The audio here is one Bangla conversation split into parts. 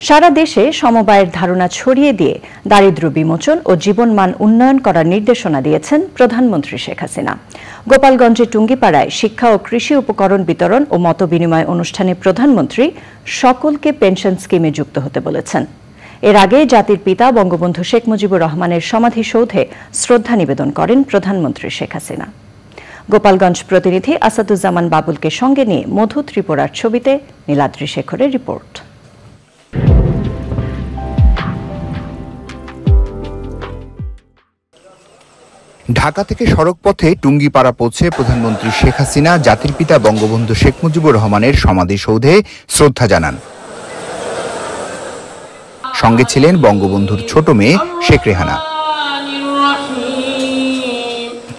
সারা দেশে সমবায়ের ধারণা ছড়িয়ে দিয়ে দারিদ্র্য বিমোচন ও জীবনমান উন্নয়ন করার নির্দেশনা দিয়েছেন প্রধানমন্ত্রী শেখ হাসিনা। গোপালগঞ্জের টুঙ্গিপাড়ায় শিক্ষা ও কৃষি উপকরণ বিতরণ ও মতবিনিময় অনুষ্ঠানে প্রধানমন্ত্রী সকলকে পেনশন স্কিমে যুক্ত হতে বলেছেন। এর আগে জাতির পিতা বঙ্গবন্ধু শেখ মুজিবুর রহমানের সমাধিসৌধে শ্রদ্ধা নিবেদন করেন প্রধানমন্ত্রী শেখ হাসিনা। গোপালগঞ্জ প্রতিনিধি আসাদুজ্জামান বাবুলকে সঙ্গে নিয়ে মধু ত্রিপুরার ছবিতে নীলাদ্রি শেখরের রিপোর্ট। ঢাকা থেকে সড়ক পথে টুঙ্গিপাড়া পৌঁছে প্রধানমন্ত্রী শেখ হাসিনা জাতির পিতা বঙ্গবন্ধু শেখ মুজিবুর রহমানের সমাধিসৌধে শ্রদ্ধা জানান। সঙ্গে ছিলেন বঙ্গবন্ধুর ছোট মেয়ে শেখ রেহানা।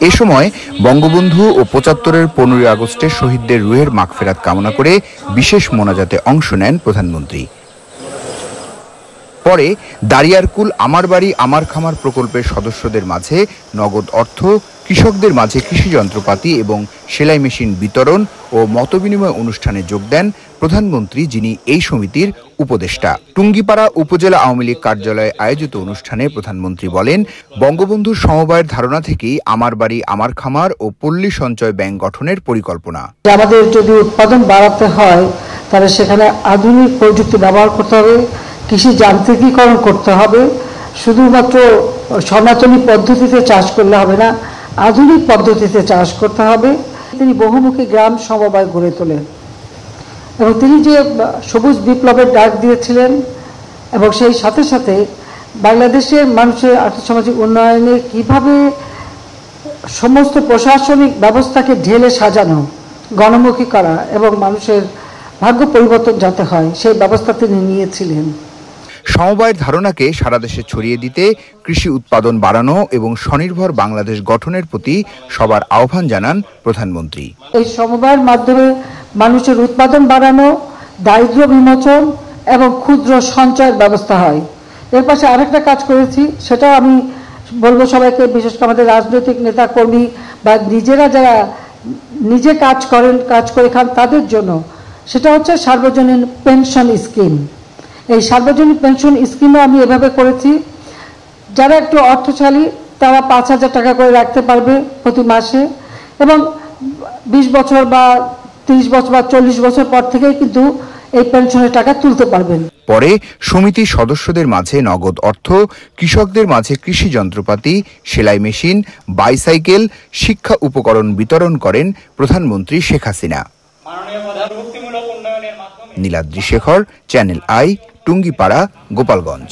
এ সময় বঙ্গবন্ধু ও ৭৫-এর ১৫ই আগস্টের শহীদদের রুহের মাগফিরাত কামনা করে বিশেষ মোনাজাতে অংশ নেন প্রধানমন্ত্রী। পরে দারিয়ারকুল আমার বাড়ি আমার খামার প্রকল্পের সদস্যদের মাঝে নগদ অর্থ, কৃষকদের মাঝে কৃষি যন্ত্রপাতি এবং সেলাই মেশিন বিতরণ ও মতবিনিময় অনুষ্ঠানে যোগ দেন প্রধানমন্ত্রী, যিনি এই সমিতির উপদেষ্টা। টুঙ্গিপাড়া উপজেলা আওয়ামী লীগ কার্যালয়ে আয়োজিত অনুষ্ঠানে প্রধানমন্ত্রী বলেন, বঙ্গবন্ধুর সমবায়ের ধারণা থেকেই আমার বাড়ি আমার খামার ও পল্লী সঞ্চয় ব্যাংক গঠনের পরিকল্পনা। আমাদের যদি উৎপাদন বাড়াতে হয় তাহলে সেখানে আধুনিক প্রযুক্তি ব্যবহার করতে হবে, কৃষি যান্ত্রিকীকরণ করতে হবে। শুধুমাত্র সনাতনী পদ্ধতিতে চাষ করলে হবে না, আধুনিক পদ্ধতিতে চাষ করতে হবে। তিনি বহুমুখী গ্রাম সমবায় গড়ে তোলেন এবং তিনি যে সবুজ বিপ্লবের ডাক দিয়েছিলেন এবং সেই সাথে সাথে বাংলাদেশের মানুষের আর্থসামাজিক উন্নয়নে কিভাবে সমস্ত প্রশাসনিক ব্যবস্থাকে ঢেলে সাজানো, গণমুখী করা এবং মানুষের ভাগ্য পরিবর্তন যাতে হয় সেই ব্যবস্থা তিনি নিয়েছিলেন। সমবায়ের ধারণাকে সারা দেশে ছড়িয়ে দিতে কৃষি উৎপাদন বাড়ানো এবং স্বনির্ভর বাংলাদেশ গঠনের প্রতি সবার আহ্বান জানান প্রধানমন্ত্রী। এই সমবায়ের মাধ্যমে মানুষের উৎপাদন বাড়ানো, দারিদ্র্য বিমোচন এবং ক্ষুদ্র সঞ্চয়ের ব্যবস্থা হয়। এর পাশে আরেকটা কাজ করেছি, সেটাও আমি বলবো সবাইকে, বিশেষ করে আমাদের রাজনৈতিক নেতা কর্মী বা নিজেরা যারা নিজে কাজ করে খান তাদের জন্য, সেটা হচ্ছে সার্বজনীন পেনশন স্কিম। এই সার্বজনীন পেনশন স্কিমও আমি এভাবে করেছি, যারা একটু অর্থশালী তারা ৫,০০০ টাকা করে রাখতে পারবে প্রতি মাসে এবং ২০ বছর বা ৩০ বছর বা ৪০ বছর পর থেকেই কিন্তু এই পেনশনের টাকা তুলতে পারবেন। পরে সমিতির সদস্যদের মাঝে নগদ অর্থ, কৃষকদের মাঝে কৃষি যন্ত্রপাতি, সেলাই মেশিন, বাইসাইকেল, শিক্ষা উপকরণ বিতরণ করেন প্রধানমন্ত্রী শেখ হাসিনা। Niladri Shekhar, channel I, Tungipara, Gopalganj.